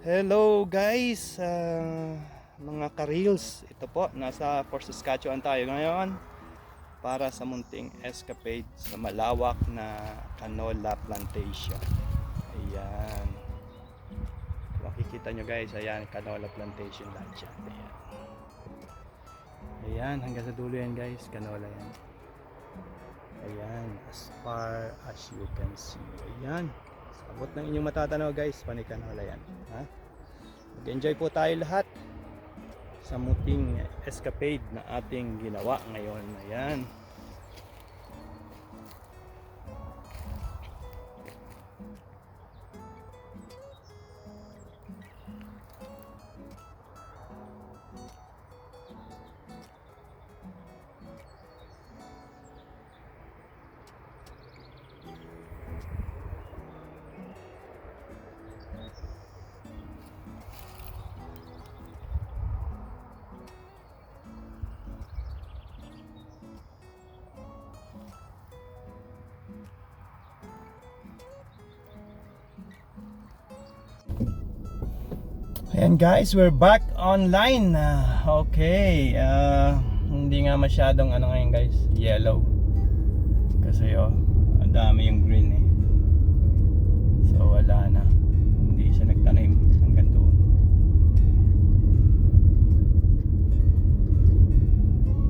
Hello guys, mga ka-reels. Ito po, nasa Fort Saskatchewan tayo ngayon para sa munting escapade sa malawak na canola plantation. Ayan. Makikita nyo guys, ayan, canola plantation lahat yan. Ayan. Ayan, hanggang sa dulo yan guys, canola yan. Ayan, as far as you can see. Ayan. Abot ng inyong matatanaw guys, panikanola yan. Ha? Mag-enjoy po tayo lahat sa muting escapade na ating ginawa ngayon. Ayan. Ayan guys, we're back online. Okay, hindi nga masyadong ano ngayon guys, yellow. Kasi ang dami yung green eh. So wala na. Hindi siya nagtanim hanggang doon.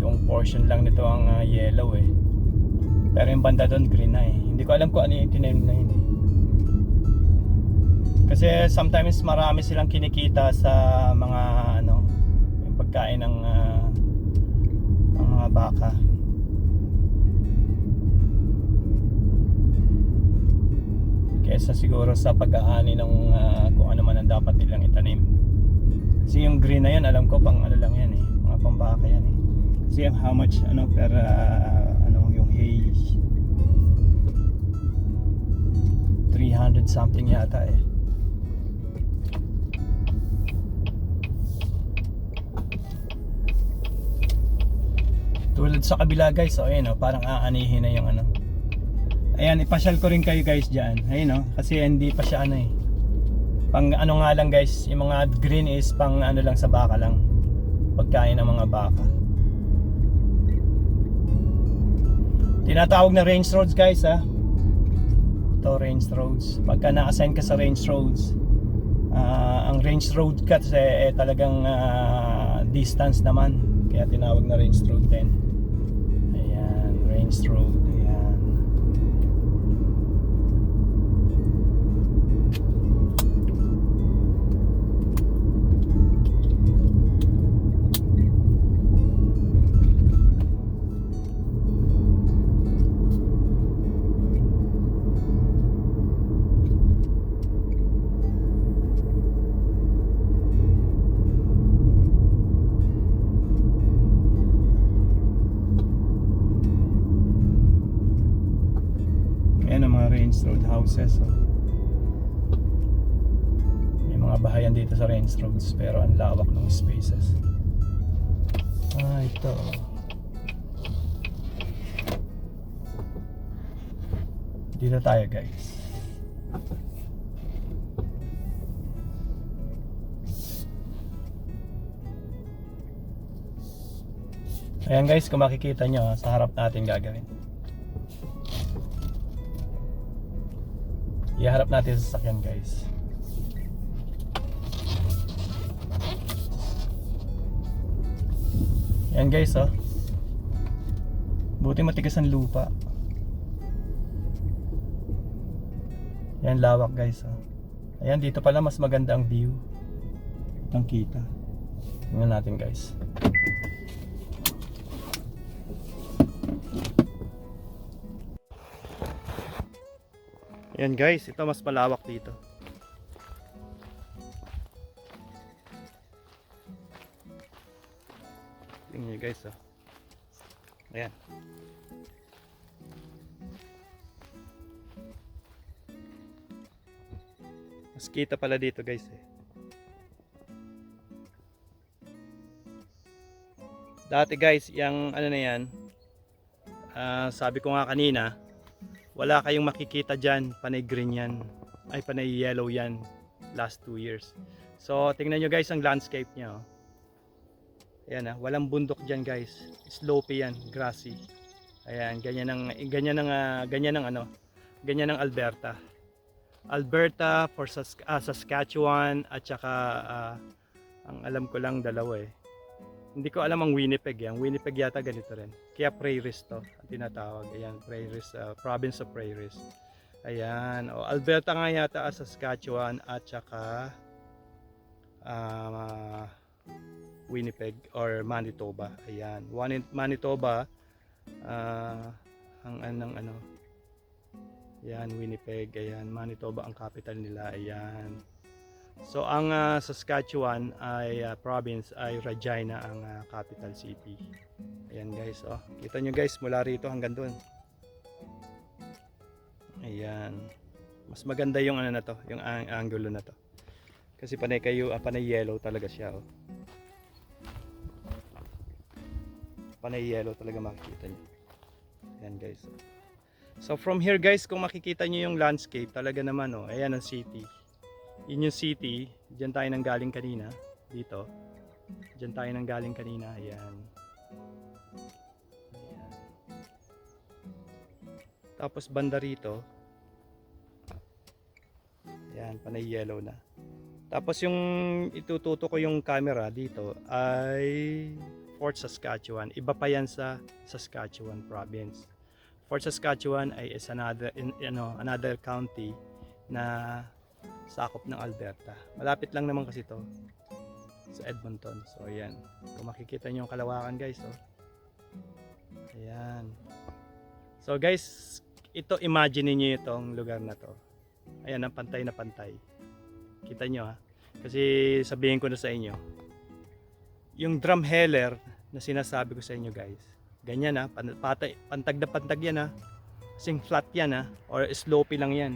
Yung portion lang nito ang yellow eh. Pero yung banda doon green na eh. Hindi ko alam kung ano yung tinanim na yun eh. Kasi sometimes marami silang kinikita sa mga yung pagkain ng mga baka. Kesa siguro sa pag-aani ng kung ano man ang dapat nilang itanim. Kasi yung green na yan, alam ko pang ano lang yan eh, mga pambaka yan eh. Kasi how much per yung hay 300 something yata eh. Tulad sa kabila guys, ayun parang aanihin na yung Ayan, ipasyal ko rin kayo guys diyan. Ayun kasi hindi pa siya pang nga lang guys, yung mga green is pang lang sa baka lang. Pagkain ng mga baka. Tinatawag na range roads guys Ito range roads. Pagka na-assign ka sa range roads, ang range road kasi talagang distance naman. Kaya tinawag na range road din. Ayan, range road. Ayan. Ayan ang mga range road houses May mga bahayan dito sa range roads, pero ang lawak ng spaces. Ito dito tayo guys. Ayan guys, kung makikita nyo sa harap natin gagawin, iharap natin sa sasakyan guys. Yan guys buti matigas ang lupa. Yan lawak guys Ayan, dito pala mas maganda ang view. Ang kita. Tingnan natin guys. Ayan guys, ito mas malawak dito. Tingnan nyo guys Ayan. Mas kita pala dito guys Dati guys, yung na yan, sabi ko nga kanina, wala kayong makikita dyan, panay green yan, ay panay yellow yan last 2 years. So tingnan nyo guys ang landscape niya. Oh. Ayan walang bundok dyan guys. Slopey yan, grassy. Ayan, ganyan ang Alberta. Alberta for Saskatchewan at saka ang alam ko lang dalawa eh. Hindi ko alam ang Winnipeg. Ang Winnipeg yata ganito rin. Kaya prairies to ang tinatawag. Ayan, prairies, province of prairies. Ayan, Alberta nga yata, Saskatchewan at saka Winnipeg or Manitoba. Ayan, Manitoba ang ano. Ayan, Winnipeg. Ayan, Manitoba ang capital nila. Ayan. So ang Saskatchewan ay province ay Regina ang capital city. Ayan guys, kita nyo guys mula rito hanggang doon. Ayan. Mas maganda yung ano na to, yung angulo na to. Kasi panay yellow talaga siya, Panay yellow talaga makikita nyo. Ayan guys. So from here guys, kung makikita nyo yung landscape, talaga naman ayan ang city. Yun yung city, diyan tayo nang galing kanina, dito. Diyan tayo nang galing kanina, ayan. Ayan. Tapos banda rito, ayan, panay yellow na. Tapos yung itututo ko yung camera dito ay Fort Saskatchewan. Iba pa yan sa Saskatchewan province. Fort Saskatchewan ay is another county na sakop ng Alberta. Malapit lang naman kasi to sa Edmonton. So ayan, kung makikita nyo yung kalawakan guys, ayan. So guys, ito imagine niyo itong lugar na to. Ayan, ang pantay na pantay. Kita nyo kasi sabihin ko na sa inyo, yung drumheller na sinasabi ko sa inyo guys, ganyan pantag na pantag yan kasing flat yan or slopey lang yan.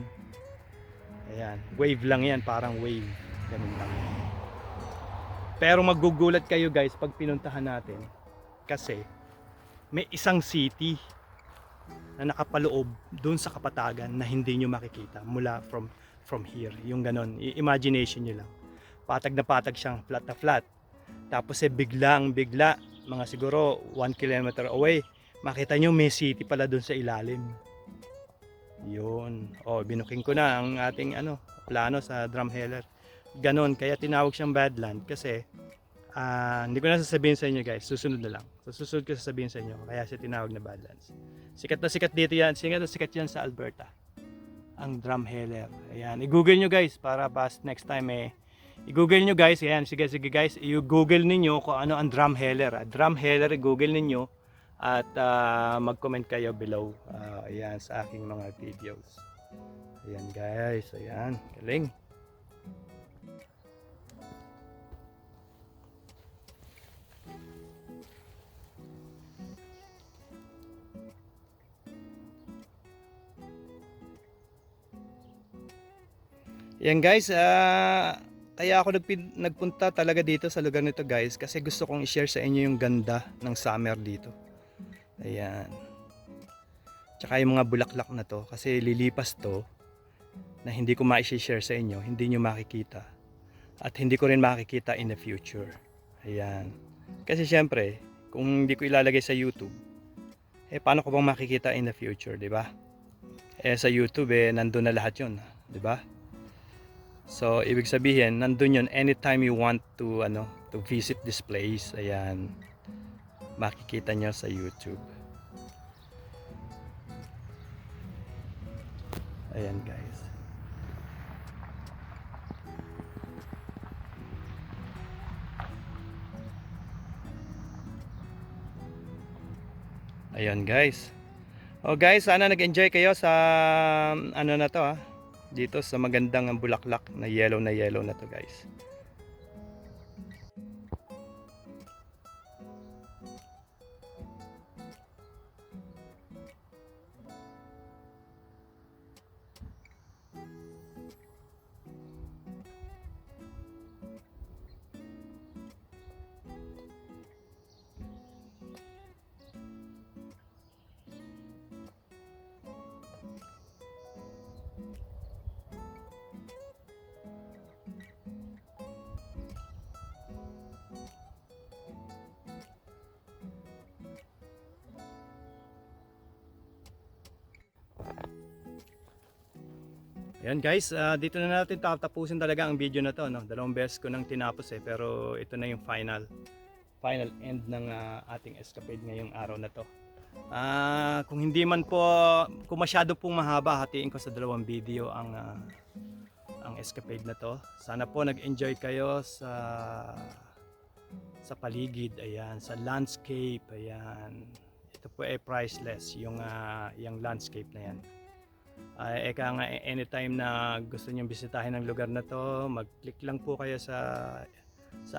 Ayan, wave lang yan, parang wave. Ganun lang. Pero magugulat kayo guys pag pinuntahan natin. Kasi may isang city na nakapaloob doon sa kapatagan na hindi nyo makikita mula from here. Yung ganon, imagination nyo lang. Patag na patag siyang flat na flat. Tapos bigla, mga siguro 1 kilometer away, makita nyo may city pala doon sa ilalim. Yun. Binuking ko na ang ating plano sa drumheller. Ganon, kaya tinawag siyang Badland kasi hindi ko na sasabihin sa inyo guys, susunod na lang. So susunod ko sasabihin sa inyo, kaya siya tinawag na Badlands. Sikat na sikat dito yan, sikat yan sa Alberta. Ang drumheller. Ayan, i-google nyo guys para next time i-google nyo guys. Ayan, sige guys, i-google ninyo kung ano ang drumheller. Drumheller, i-google ninyo at mag-comment kayo below ayan sa aking mga videos. Ayan guys, ayan, galing. Ayan guys, kaya ako nagpunta talaga dito sa lugar nito guys kasi gusto kong i-share sa inyo yung ganda ng summer dito. Ayan. Tsaka yung mga bulaklak na to kasi lilipas to na hindi ko ma-share sa inyo, hindi nyo makikita. At hindi ko rin makikita in the future. Ayan. Kasi syempre, kung hindi ko ilalagay sa YouTube, paano ko bang makikita in the future, di ba? Sa YouTube nandun na lahat yun, di ba? So, ibig sabihin, nandun yun anytime you want to visit this place. Ayan. Makikita nyo sa YouTube. Ayan guys. Ayan guys. Guys, sana nag-enjoy kayo sa na to dito sa magandang bulaklak na yellow na to guys. Ayan guys, dito na natin tatapusin talaga ang video na to, no? 2 beses ko nang tinapos pero ito na yung final end ng ating escapade ngayong araw na to. Kung hindi man po, kung masyado pong mahaba, hatiin ko sa 2 video ang escapade na to. Sana po nag-enjoy kayo sa paligid, ayan, sa landscape, ayan. Ito po ay priceless, yung landscape na yan. Eka nga, anytime na gusto nyong bisitahin ang lugar na to, mag-click lang po kayo sa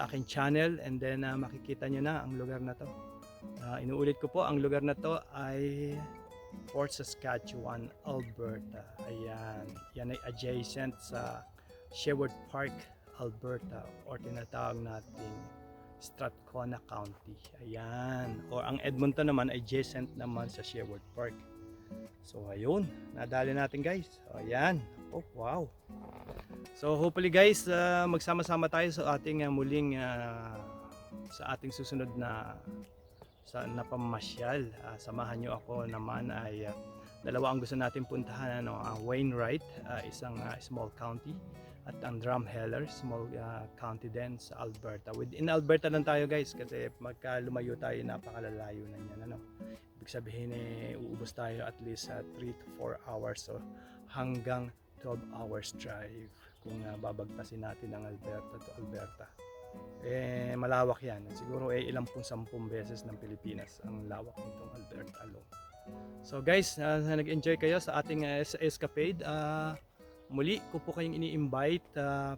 aking channel, and then makikita nyo na ang lugar na to. Inuulit ko po, ang lugar na to ay Fort Saskatchewan, Alberta. Ayan, yan ay adjacent sa Sherwood Park, Alberta, or tinatawag nating Strathcona County. Ayan, or ang Edmonton naman adjacent naman sa Sherwood Park. So ayun, nadali natin guys. Ayan. Oh wow. So hopefully guys, magsama-sama tayo sa ating muling sa ating susunod na pamamasyal. Samahan nyo ako naman ay dalawa ang gusto natin puntahan, Wainwright, isang small county, at ang Drumheller, small county din sa Alberta. Within Alberta lang tayo guys, kasi magka lumayo tayo, napakalalayo na yan, Ibig sabihin uubos tayo at least 3 to 4 hours, so hanggang 12 hours drive kung babagtasin natin ang Alberta to Alberta. Malawak yan, siguro ilang 10 beses ng Pilipinas ang lawak nitong Alberta alone. So guys, nag-enjoy kayo sa ating escapade. Muli ko po kayong ini-invite,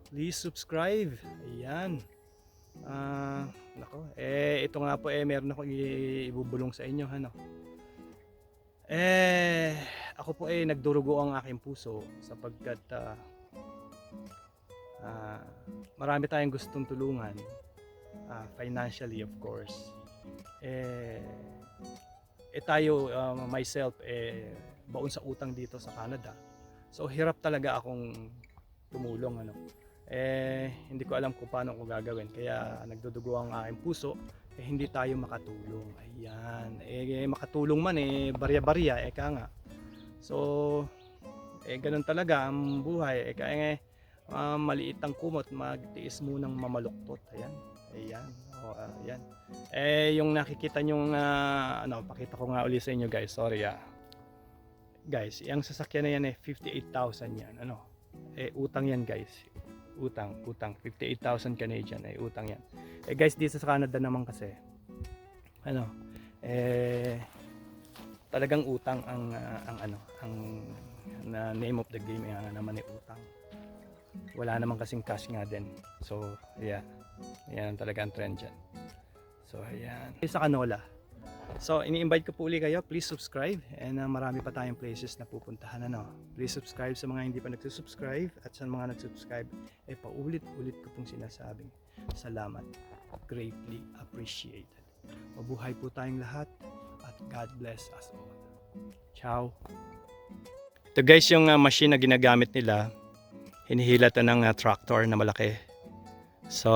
please subscribe. Ayan. Ito nga po meron ako ibubulong sa inyo, ako po nagdurugo ang aking puso sapagkat marami tayong gustong tulungan, financially of course. Tayo, myself, baon sa utang dito sa Canada. So hirap talaga akong tumulong, hindi ko alam kung paano ko gagawin, kaya nagdudugo ang aking puso, hindi tayo makatulong. Ayan, makatulong man barya-barya, eka nga. So ganun talaga ang buhay, maliit ang kumot, magtiis munang mamaluktot. Ayan. Ayan. Yung nakikita nyong pakita ko nga ulit sa inyo guys, sorry guys, yung sasakyan na yan 58,000 yan, utang yan guys, utang 58,000 Canadian, utang yan. Guys, dito sa Canada naman kasi talagang utang ang name of the game, naman utang. Wala naman kasing cash nga din, so yeah, yan talaga ang trend dyan. So ayan, sa canola. So ini-invite ko po ulit kayo, please subscribe, and marami pa tayong places na pupuntahan. Please subscribe sa mga hindi pa nagsusubscribe, at sa mga nagsubscribe, paulit-ulit ko pong sinasabing salamat, greatly appreciated. Mabuhay po tayong lahat, at God bless us all. Ciao. Ito guys, yung machine na ginagamit nila, hinihilatan ng tractor na malaki. So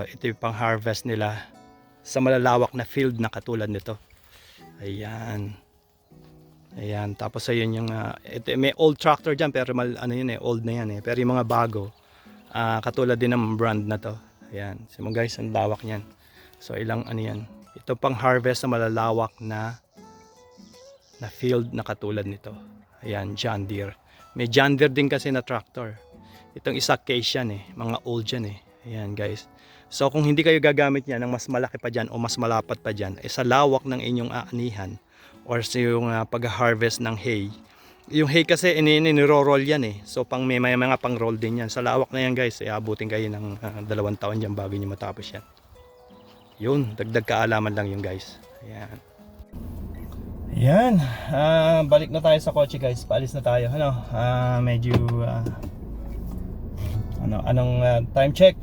ito yung pang harvest nila sa malalawak na field na katulad nito. Ayan. Tapos ayun yung may old tractor dyan, pero old na yan pero yung mga bago, katulad din ng brand na to. Ayan. So guys, ang lawak niyan. So ilang yan. Ito pang harvest sa malalawak na field na katulad nito. Ayan, John Deere. May John Deere din kasi na tractor. Itong isa case yan mga old yan Ayan guys. So kung hindi kayo gagamit niya ng mas malaki pa dyan o mas malapat pa dyan, sa lawak ng inyong aanihan or sa yung pag-harvest ng hay. Yung hay kasi niro-roll yan So may mga pang-roll din yan. Sa lawak na yan guys, abutin kayo ng 2 taon dyan bago nyo matapos yan. Yun, dagdag kaalaman lang yun guys. Ayan. Balik na tayo sa kotse guys. Paalis na tayo. Medyo anong time check?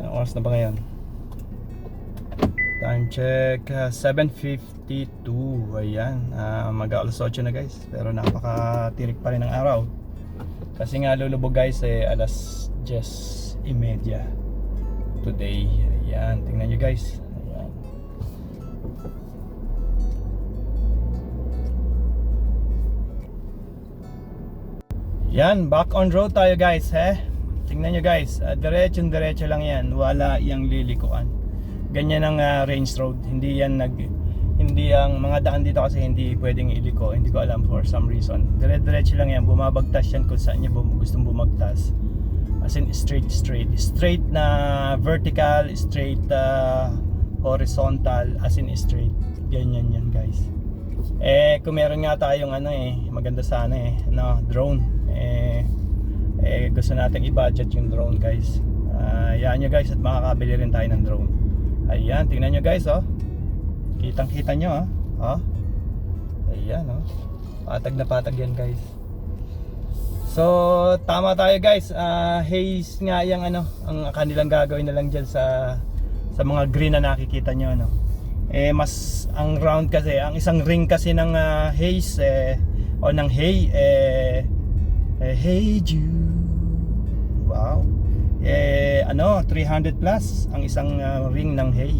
Anong oras na ba ngayon? Time check 7:52. Ayan, mag-alas 8 na guys, pero napakatirik pa rin ng araw kasi nga lulubog guys alas 10:30 today. Ayan, tingnan nyo guys. Ayan. Yan, back on road tayo guys, tingnan nyo guys, diretso lang yan, wala yang lilikuan. Ganyan ang range road, hindi ang mga daan dito kasi hindi pwedeng iliko, hindi ko alam for some reason. Diretso lang yan, bumabagtas yan kung saan nyo gustong bumagtas. As in straight na vertical, straight horizontal, as in straight. Ganyan yan guys. Kung meron nga tayong maganda sana drone. Gusto natin i-budget yung drone guys. Yan nyo guys, at makakabili rin tayo ng drone. Ayan, tingnan nyo guys, oh. Kitang-kita nyo, oh. Ayan, oh. Patag na patag yan guys. So, tama tayo guys. Haze nga yung ang kanilang gagawin na lang dyan sa mga green na nakikita nyo, no. Mas ang round kasi, ang isang ring kasi ng haze o ng hay hey Jude. Wow. 300 plus ang isang ring ng hay.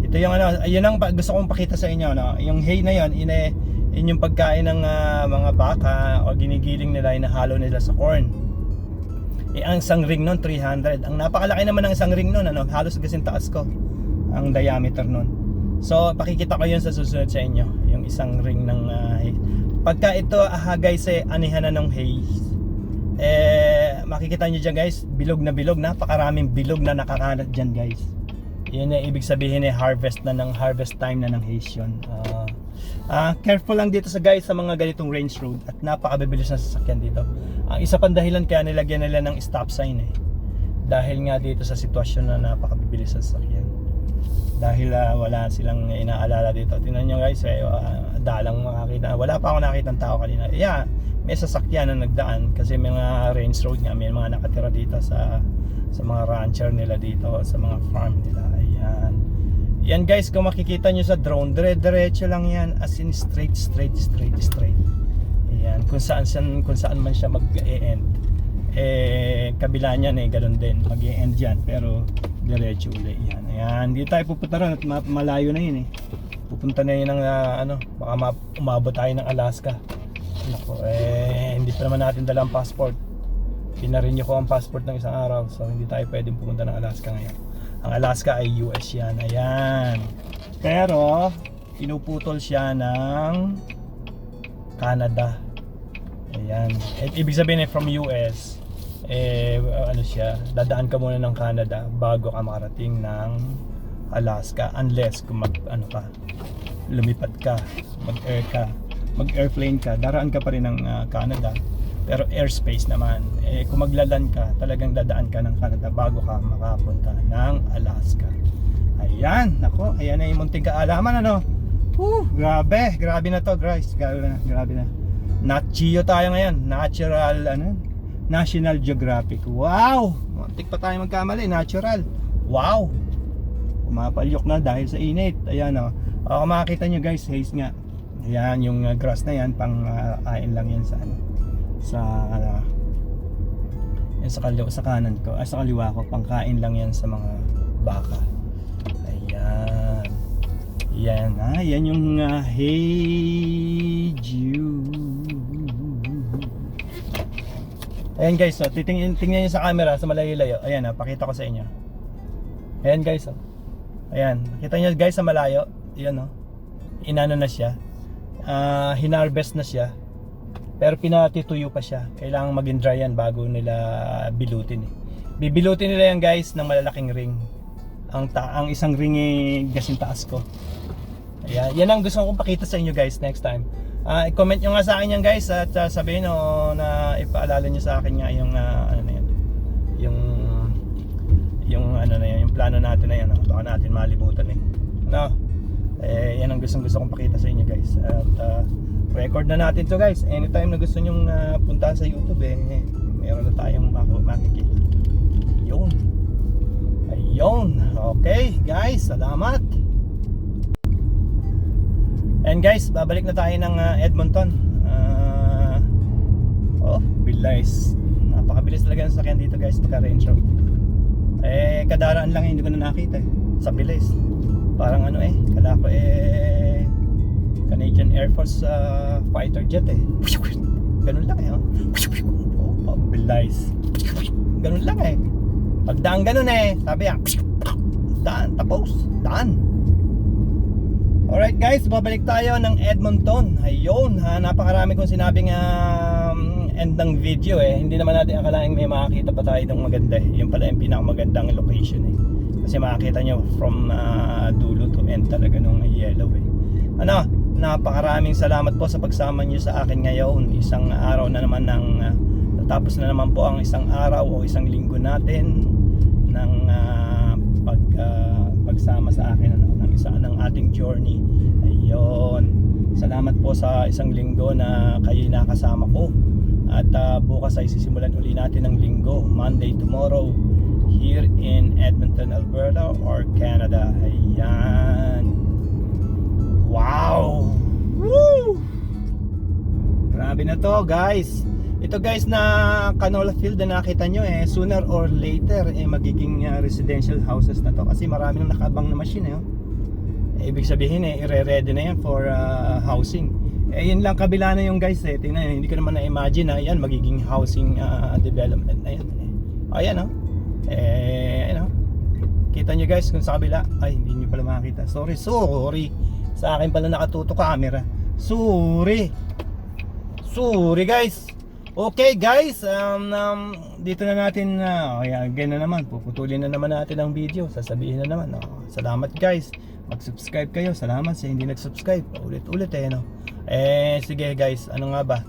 Ito yung yun ang gusto kong pakita sa inyo, no. Yung hay na yun, yun yung pagkain ng mga baka o ginigiling nila, inahalo nila sa corn. Ang isang ring nun 300. Ang napakalaki naman ng isang ring nun, halos kasing taas ko ang diameter nun. So pakikita ko yun sa susunod sa inyo, yung isang ring ng hay. Pagka ito guys anihan na ng hay, makikita nyo dyan guys, bilog na, napakaraming bilog na nakakalat dyan guys. Yun ibig sabihin harvest time na ng haze yun. Careful lang dito sa guys sa mga ganitong range road at napakabibilis na sasakyan dito. Ang isa pang dahilan kaya nilagyan nila ng stop sign dahil nga dito sa sitwasyon na napakabibilis na sasakyan. Dahil wala silang inaalala dito. Tingnan nyo guys, dalang makakita. Wala pa ako nakitang tao kanina. Yeah, may sasakyan na nagdaan kasi may mga range road nga, may mga nakatira dito sa mga rancher nila dito, sa mga farm nila. Ayan. Yan guys, kung makikita nyo sa drone, diretso lang yan, as in straight. Ayan, kung saan man siya mag-e-end. Kabila niyan ganun din, mag-e-end yan, pero diretso ulit yan. Ayan, hindi tayo pupunta ron at malayo na yun Pupunta na yun ng baka umabot tayo ng Alaska. Nako, hindi pa naman natin dalang passport. Pinarinyo ko ang passport ng isang araw, so hindi tayo pwedeng pumunta ng Alaska ngayon. Ang Alaska ay US yan, ayan. Pero pinuputol siya ng Canada. Ayan. Ibig sabihin from US, dadaan ka muna ng Canada bago ka makarating ng Alaska, unless kung lumipad ka, mag-airplane ka, daraan ka pa rin ng Canada, pero airspace naman. Kung maglalan ka, talagang dadaan ka ng Canada bago ka makapunta ng Alaska. Ayan, nako, ayan na yung munting kaalaman, grabe na to guys, grabe na. Nat Geo tayo ngayon, National Geographic. Wow, muntik pa tayo magkamali, natural. Wow, pumapalyok na dahil sa init. Ayan kung makikita nyo guys, haze nga. Ayan, yung grass na yan, pang kain lang yan sa sa kanan ko, sa kaliwa ko, pangkain lang yan sa mga baka. Ayan. Yan yung Hey Jude. Ayan guys, tingnan niyo sa camera sa malayo-layo. Ayan, pakita ko sa inyo. Ayan guys, ayan, kita niyo guys sa malayo. Ayan inano na siya. Hinarvest na siya. Pero pinatituyo pa siya. Kailangan maging dry yan bago nila bilutin Bibilutin nila yan guys ng malalaking ring. Ang isang ring gasing taas ko. Ayan, yan ang gusto kong pakita sa inyo guys next time. I-comment nyo nga sa akin yan guys at sabihin na ipaalala nyo sa akin nga yung yung plano natin na yan. Baka natin malimutan yan ang gusto kong pakita sa inyo guys. At record na natin to guys. Anytime na gusto nyong puntahan sa YouTube meron na tayong makikita. Ayun. Okay guys, salamat. And guys, babalik na tayo ng Edmonton. Bilis. Napakabilis talaga ng sakyan dito guys, pagka range road. Kadaraan lang hindi ko na nakita sa bilis. Parang kala ko Canadian Air Force fighter jet ganun lang eh. Oh, pabilis. Ganun lang eh. Pagdaan ganun eh. Sabi yan, daan, tapos, daan. Alright guys, babalik tayo ng Edmonton. Ayun, napakarami kong sinabing end ng video eh. Hindi naman natin akalaing may makakita pa tayo ng maganda eh. Yun pala yung pinakamagandang location eh. Kasi makakita nyo from dulo to end talaga nung yellow eh. Ano, napakaraming salamat po sa pagsama nyo sa akin ngayon. Isang araw na naman ng natapos na naman po ang isang araw o isang linggo natin ng pagsama sa akin ng ating journey. Ayun, salamat po sa isang linggo na kayo nakasama ko. At bukas ay sisimulan uli natin ang linggo, Monday tomorrow, here in Edmonton, Alberta or Canada. Ayan. Wow! Woo! Grabe na to guys. Ito guys na canola field na nakita nyo eh, sooner or later eh magiging residential houses na to kasi marami nang nakaabang na machine eh. Ibig sabihin eh, ire-ready na yan for housing. Eh yun lang, kabila na yung guys eh. Tingnan nyo, hindi ko naman na-imagine na yan magiging housing development na yan eh. Ayan o. Ayan o. Kita nyo guys kung sa kabila. Ay, hindi nyo pala makakita. Sorry. Sa akin pala nakatuto camera. Sorry guys. Okay guys, dito na natin again na naman, puputulin na naman natin ang video. Sasabihin na naman, salamat guys. Mag-subscribe kayo. Salamat sa hindi nag-subscribe. Ulit eh no. Sige guys, ano nga ba?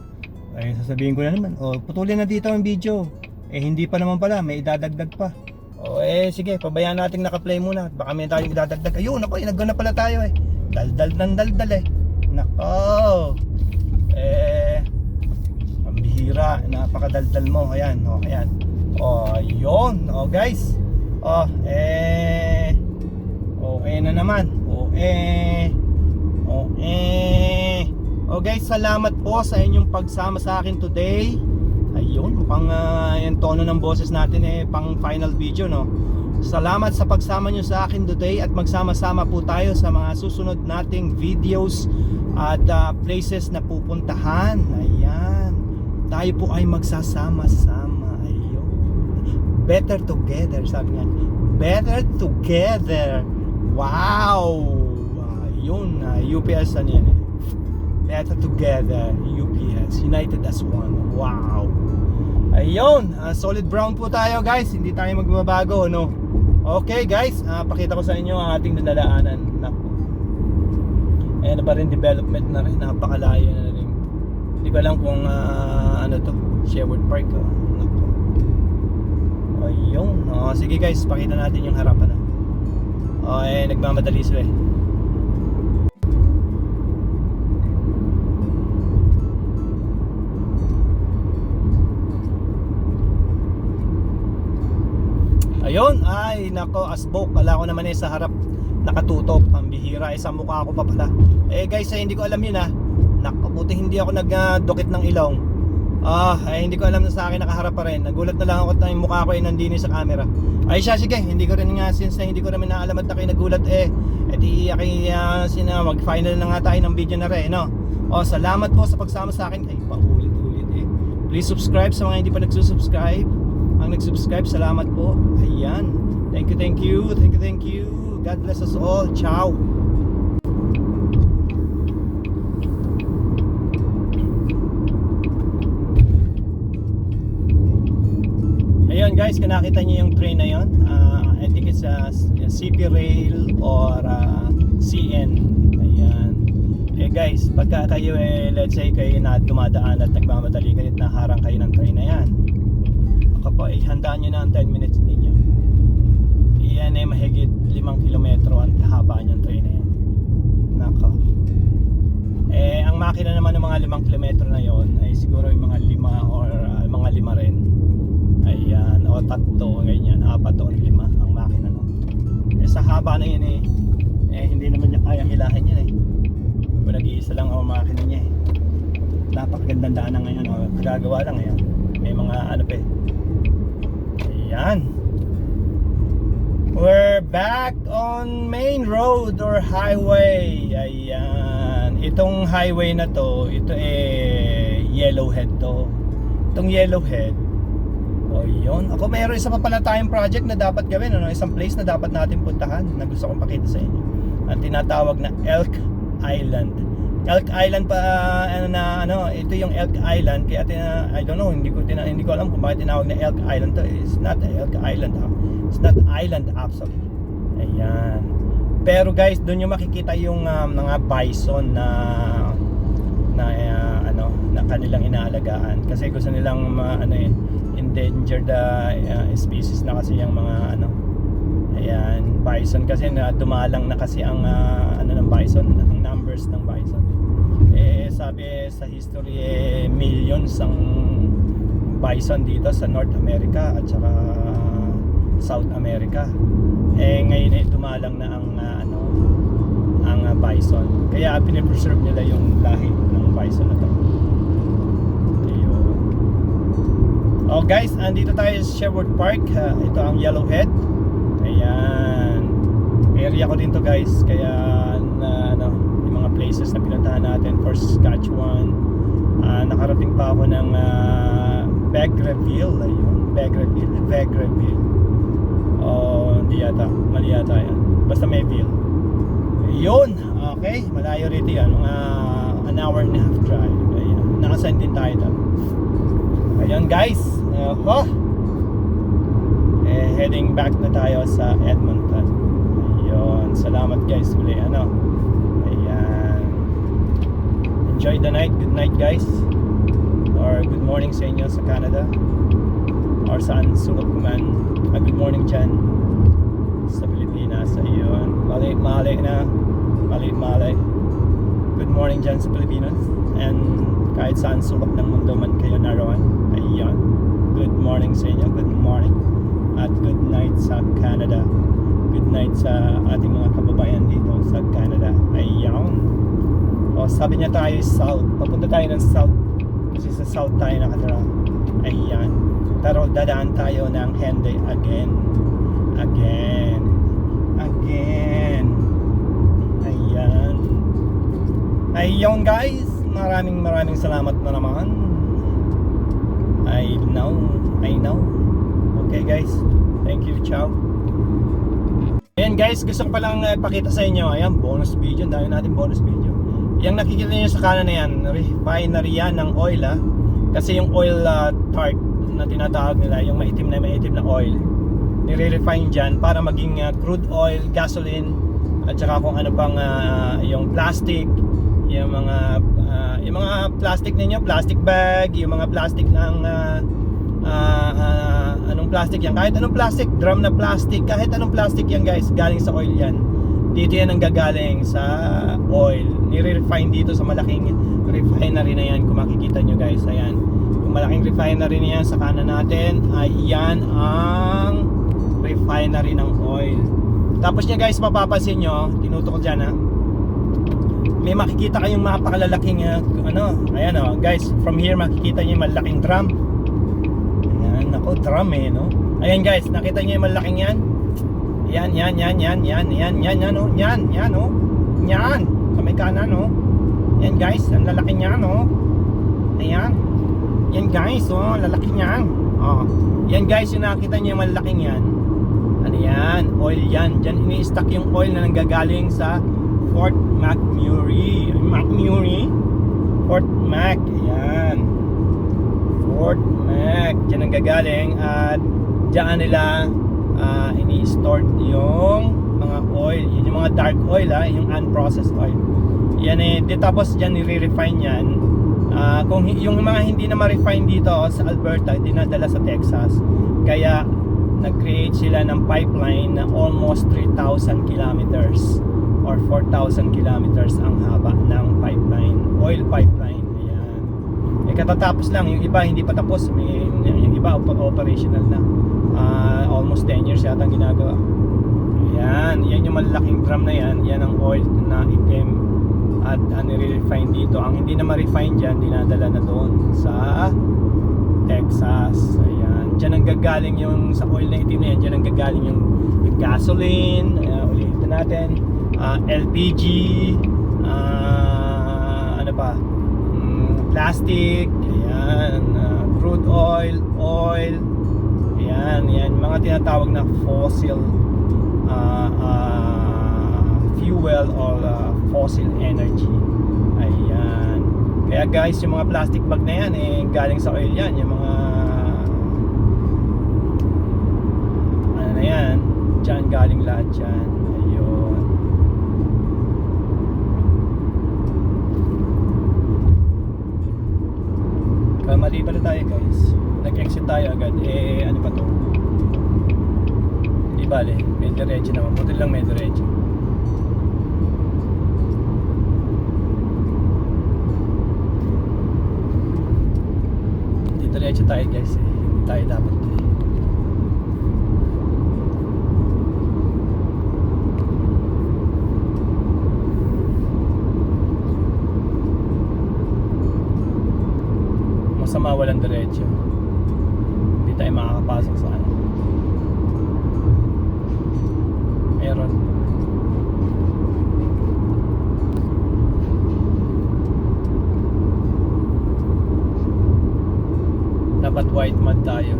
Sasabihin ko na naman. Putulin na dito ang video. Hindi pa naman pala, may idadagdag pa. Sige, pabayaan natin naka-play muna. Baka may tayong idadagdag. Ayun, nako, nag-go na pala tayo eh. Daldal eh. Nako. Pambihira, napakadaldal mo. Ayan, ayan. Ayun, guys. Okay na naman. Guys, salamat po sa inyong pagsama sa akin today. Ayun, mukhang yung tono ng boses natin eh pang final video no. Salamat sa pagsama nyo sa akin today at magsama-sama po tayo sa mga susunod nating videos at places na pupuntahan. Ayan, tayo po ay magsasama-sama. Ayun, better together, sabi nga, better together. Wow! Yun, UPS ano yan eh. Better together, UPS, united as one. Wow! Ayun, solid brown po tayo guys. Hindi tayo magbabago, no? Okay guys, pakita ko sa inyo ang ating dadaanan. Naku, ayan na pa rin, development na rin. Napakalayo na rin. Hindi ko alam kung ano to, Sherwood Park. Naku. Ayun, sige guys, pakita natin yung harapan na. Nagmamadali sila eh. Ayun, ay nako, asbok. Kala ko naman sa harap nakatutok, pambihira, sa mukha ko pa pala. Guys, hindi ko alam yun Nako, buti hindi ako nagdukit ng ilong. Hindi ko alam na sa akin nakaharap pa rin. Nagulat na lang ako na yung mukha ko ay nandini sa camera. Sige, hindi ko rin nga, since hindi ko rin naalamat na kayo nagulat mag-final na nga tayo ng video na rin, no? Salamat po sa pagsama sa akin. Paulit-ulit eh. Please subscribe sa mga hindi pa nagsusubscribe. Ang nag-subscribe, salamat po. Ayan. Thank you. God bless us all. Ciao. Ayun guys, kung nakita niyo yung train na yon, I think it's a CP Rail or CN. Ayan. Guys, pagka kayo let's say kayo na dumadaan at nagmamadali kayo at naharang kayo ng train na yan, handaan nyo na ang 10 minutes ninyo. Yan mahigit 5 kilometro ang haba niyang train na yan. Nako. Ang makina naman ng mga 5 kilometro na yon ay siguro yung mga 5 or mga 5 rin. Ayan, o 3, ganyan, 4 or 5 ang makina no. Sa haba na yun hindi naman niya kayang hilahin yan kung nag-iisa lang ang makina niya napakagandang daanan ngayon nagagawa lang ngayon. May mga Ayan. We're back on main road or highway. Ayan. Itong highway na to, ito Yellowhead to. Itong Yellowhead, yun. Ako mayroon isa pa pala tayong project na dapat gawin, isang place na dapat natin puntahan na gusto kong pakita sa inyo. Ang tinatawag na Elk Island. Elk Island pa ito yung Elk Island kaya I don't know, hindi ko alam kung bakit tinawag na Elk Island to. It's not Elk Island. It's not island actually. Ayan. Pero guys, doon yung makikita yung mga bison na kanilang inaalagaan kasi gusto nilang endangered species na kasi yung mga ayan, bison kasi dumalang na kasi ang ng bison, ang numbers ng bison. Sabi sa history millions ang bison dito sa North America at saka South America. Ngayon dumalang na ang bison. Kaya pinipreserve nila yung lahi ng bison na to. Oh guys, andito tayo sa Sherwood Park. Ito ang Yellowhead. Ayan. Area ko din to guys. Kaya yung mga places na pinuntahan natin for Saskatchewan. Nakarating pa ako ng Vegreville. Ayun, Vegreville. Hindi yata. Mali yata yan. Basta may ville. Ayun. Okay. Malayo rito yan. Mga an hour and a half drive. Ayan. Nakasign din tayo doon. Ayun guys. Heading back na tayo sa Edmonton. Ayun. Salamat guys uli. Ayan. Enjoy the night. Good night guys. Or good morning sa inyo sa Canada. Or saan sulok man. Good morning dyan sa Pilipinas. Ayun. Mali na. Mali. Good morning dyan sa Pilipinas. And kahit saan sulok ng mundo man kayo naroon. Ayun. Good morning sa inyo. Good morning. At good night sa Canada. Good night sa ating mga kababayan dito sa Canada. Ayun. Sabi niya tayo is south. Papunta tayo ng south. Kasi sa south tayo nakatira. Ayan. Pero dadaan tayo ng Henday again. Ayan. Ayun guys. Maraming salamat na naman. I know. Okay guys. Thank you. Ciao. Ayan guys, gusto ko palang pakita sa inyo. Ayan, bonus video. Dahil natin bonus video. Yung nakikita niyo sa kanan na yan, refinery yan ng oil Kasi yung oil tart na tinatawag nila, yung maitim na oil, nire-refine dyan para maging crude oil, gasoline, at saka kung ano pang yung plastic, yung mga plastic ninyo, plastic bag, yung mga plastic ng anong plastic yan, kahit anong plastic, drum na plastic, kahit anong plastic yan guys, galing sa oil yan. Dito yan ang gagaling sa oil, nire-refine dito sa malaking refinery na yan. Kung makikita nyo guys, ayan, yung malaking refinery na yan sa kanan natin, ayan ang refinery ng oil. Tapos niya guys, mapapansin nyo, tinutok ko dyan may makikita kayong mapakalalaking ayan guys, from here makikita nyo yung malaking drum. Ayan, ako drum no. Ayan guys, nakita nyo yung malaking yan. Yan kamay kanan yan guys, ang lalaki niya ayan, yan guys lalaki niya yan guys, yung nakita nyo yung malaking yan, ano yan, oil yan. Dyan ini-stack yung oil na nanggagaling sa Fort McMurray. Fort Mac, ayan, Fort Mac, dyan nanggagaling. At dyan nila ini-store yung mga oil, yun yung mga dark oil yung unprocessed oil yan tapos dyan nire-refine yan. Kung yung mga hindi na ma-refine dito sa Alberta, dinadala sa Texas, kaya nag-create sila ng pipeline na almost 3,000 kilometers or 4,000 kilometers ang haba ng pipeline, oil pipeline. Ayan. Katatapos lang, yung iba hindi pa tapos, yung iba operational na. Almost 10 years yata ang ginagawa. Yan yung malalaking drum na yan ang oil na itim at nire-refine dito. Ang hindi na ma-refine dyan, dinadala na doon sa Texas. Ayan, dyan ang gagaling yung sa oil na itim na yan, dyan ang gagaling yung gasoline, ulitin natin, LPG, ano pa, plastic, Ayan, crude oil, oil. Ayan, yan mga tinatawag na fossil fuel or fossil energy. Ayan. Kaya guys, yung mga plastic bag na yan galing sa oil yan. Yung mga ano na yan, dyan galing lahat yan. Ayun. Mali pala tayo guys. Nag-exit tayo agad. Ano pa to? Di bale, may diretso naman. Buti lang may diretso. Di diretso tayo guys. Hindi tayo dapat. Masama walang diretso. Hindi tayo makakapasok sa ano. Meron. Dapat white mud tayo.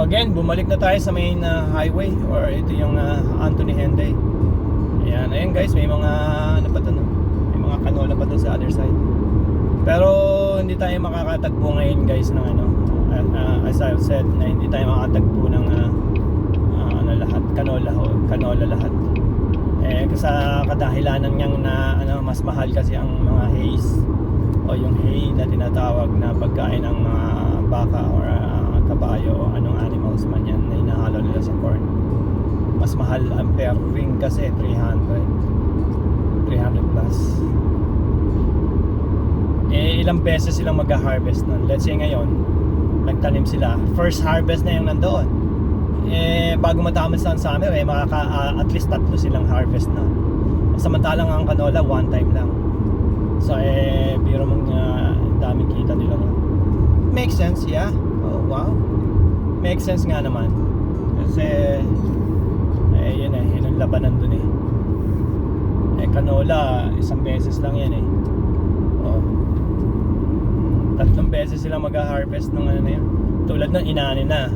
Again, bumalik na tayo sa main highway or ito yung Anthony Henday. Ayan, ayan guys, may mga ano pa doon, may mga kanola pa doon sa other side. Pero hindi tayo makakatagpo ngayon guys ng ano, as I've said, na hindi tayo makakatagpo ng ano lahat, kanola lahat. Sa kadahilanan niyang na ano, mas mahal kasi ang mga hays o yung hay na tinatawag na pagkain ng mga baka or kabayo o anong animals man yan na hinahalo nila sa corn. Mas mahal ang per ring kasi 300 plus. Ilang beses silang mag-harvest nun. Let's say ngayon nagtanim sila, first harvest na yung nandoon. Bago matapos ang summer at least 3 silang harvest na. Samantalang ang canola one time lang. So biro mong daming kita nila ron. Makes sense, yeah. Oh, wow. Makes sense nga naman. Kasi yun yun ang labanan dun canola, isang beses lang yan oh. 3 beses sila mag-harvest ng ano na yun. Tulad ng inani na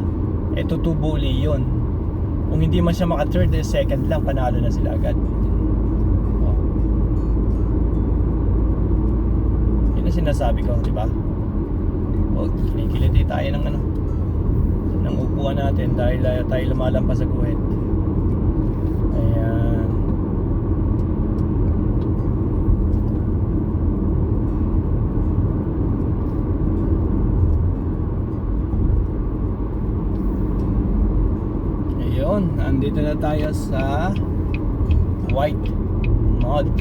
tutubo uli yun. Kung hindi man siya maka-third second lang, panalo na sila agad. Yun ang sinasabi ko, di ba? Kinikiliti tayo ng ano, ng upuan natin dahil tayo lumalampas sa guhit. Ayan. Ayun, andito na tayo sa white mud.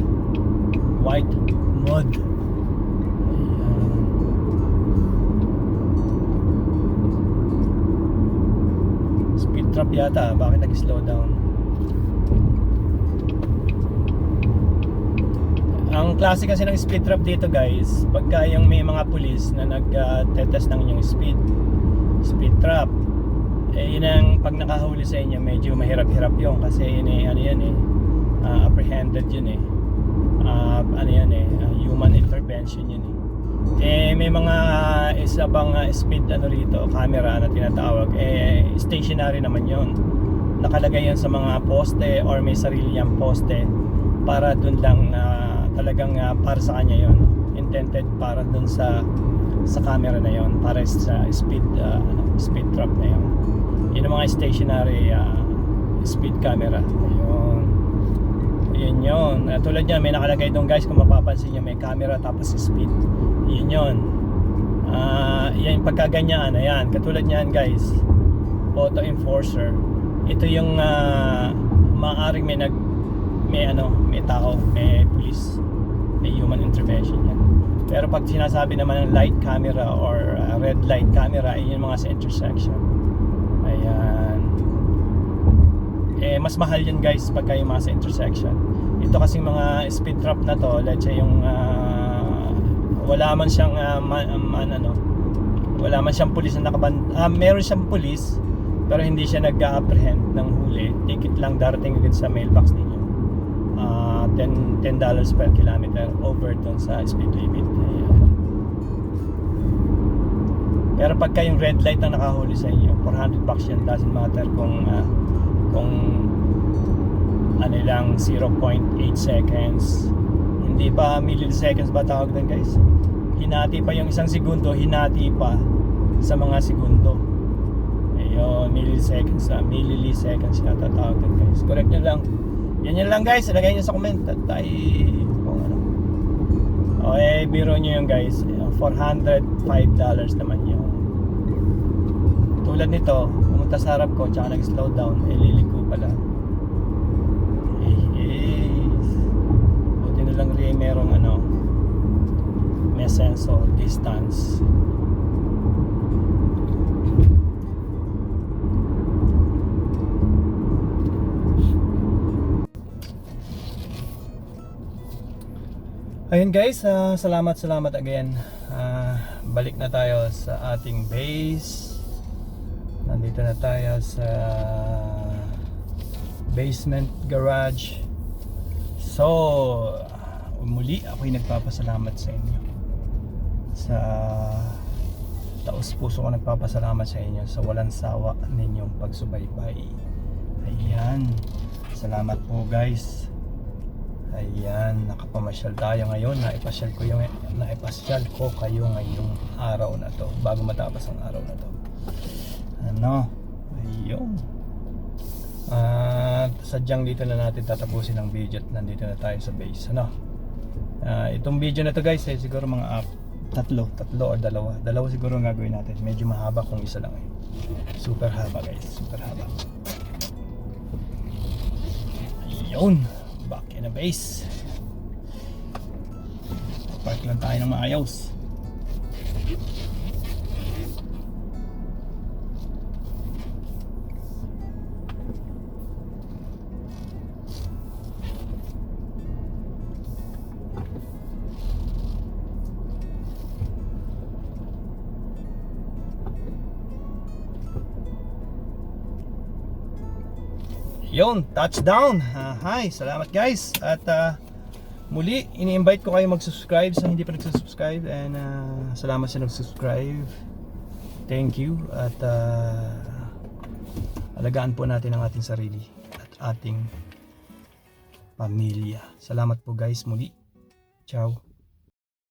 Trap yata, bakit nag-slow down? Ang klase kasi ng speed trap dito guys, pagka yung may mga pulis na nag-test ng inyong speed trap, yun ang pag nakahuli sa inyo medyo mahirap-hirap yun kasi yun ano yan apprehended yun human intervention yun may mga isa bang speed rito, camera na tinatawag, stationary naman yon. Nakalagay yan sa mga poste or may sarili yang poste para dun lang talagang para sa kanya yon, intended para dun sa camera na yon, para sa speed trap na yon. Yun ang mga stationary speed camera. Ayun yun. Tulad yan, may nakalagay doon guys, kung mapapansin nyo, may camera tapos speed. Yun. Yan pagkaganyaan. Ayan, katulad niyan guys, auto enforcer. Ito yung maaaring may tao, may police, may human intervention yan. Pero pag sinasabi naman ng light camera or red light camera, yun yung mga sa intersection. Ayan. Mas mahal yun guys pagka yung mga sa intersection. Ito kasing mga speed trap na to, let's say yung wala man siyang wala man siyang pulis na meron siyang pulis pero hindi siya nag-apprehend ng huli. Ticket lang darating agad sa mailbox ninyo. $10 per kilometer over dun sa speed limit. Ayan. Pero pagka yung red light ang nakahuli sa inyo, $400 yan. Doesn't matter kung ano lang, 0.8 seconds. Hindi pa milliseconds ba tawag doon, guys? Hinati pa yung isang segundo, hinati pa sa mga segundo. Ayun, milliseconds yata tawag doon, guys. Correct nyo lang. Yan lang, guys. Ilagay nyo sa comment at tayo kung ano. Okay, biro nyo yung guys. $405 naman yun. Tulad nito, pumunta sa harap ko tsaka nag-slow down, liliko pala. Buti na lang rin merong may sensor distance. Ayun guys, salamat again. Balik na tayo sa ating base. Nandito na tayo sa basement garage. So, muli ako'y nagpapasalamat sa inyo. Sa taos puso ko nagpapasalamat sa inyo sa walang sawa ninyong pagsubaybay. Ayan. Salamat po guys. Ayan, nakapamasyal tayo ngayon. Naipasyal ko kayo ngayong araw na to, bago matapos ang araw na to. Ayun. Sadyang dito na natin tatapusin ang video at nandito na tayo sa base. Itong video na to guys siguro mga tatlo or dalawa siguro ang gagawin natin. Medyo mahaba kung isa lang super haba guys, super haba. Ayun, back in the base. Park lang tayo ng maayos. Yun, touchdown. Hi, salamat guys. At muli, ini-invite ko kayo mag-subscribe sa hindi pa nagsusubscribe. And salamat sa nag-subscribe. Thank you. At alagaan po natin ang ating sarili at ating pamilya. Salamat po guys muli. Ciao.